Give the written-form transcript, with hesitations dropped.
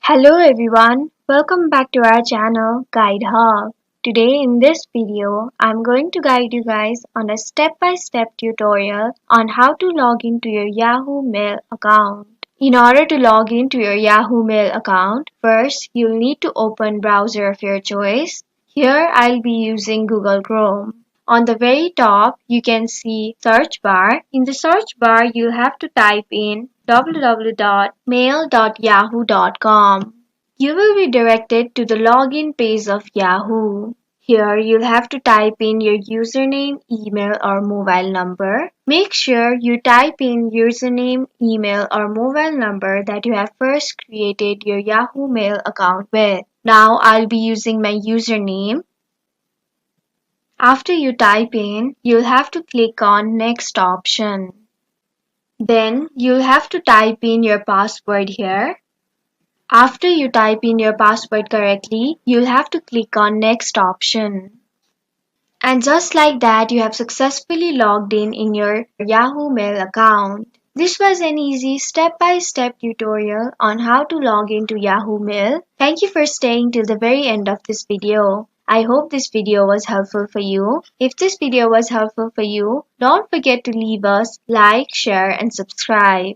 Hello everyone, welcome back to our channel Guide Hub. Today in this video, I'm going to guide you guys on a step-by-step tutorial on how to log into your Yahoo Mail account. In order to log into your Yahoo Mail account, first you'll need to open browser of your choice. Here I'll be using Google Chrome. On the very top, you can see search bar. In the search bar, you'll have to type in www.mail.yahoo.com. You will be directed to the login page of Yahoo. Here, you'll have to type in your username, email, or mobile number. Make sure you type in username, email, or mobile number that you have first created your Yahoo Mail account with. Now, I'll be using my username. After you type in, you'll have to click on Next option. Then you'll have to type in your password here. After you type in your password correctly, you'll have to click on Next option. And just like that, you have successfully logged in your Yahoo Mail account. This was an easy step-by-step tutorial on how to log into Yahoo Mail. Thank you for staying till the very end of this video. I hope this video was helpful for you. If this video was helpful for you, don't forget to leave us like, share, and subscribe.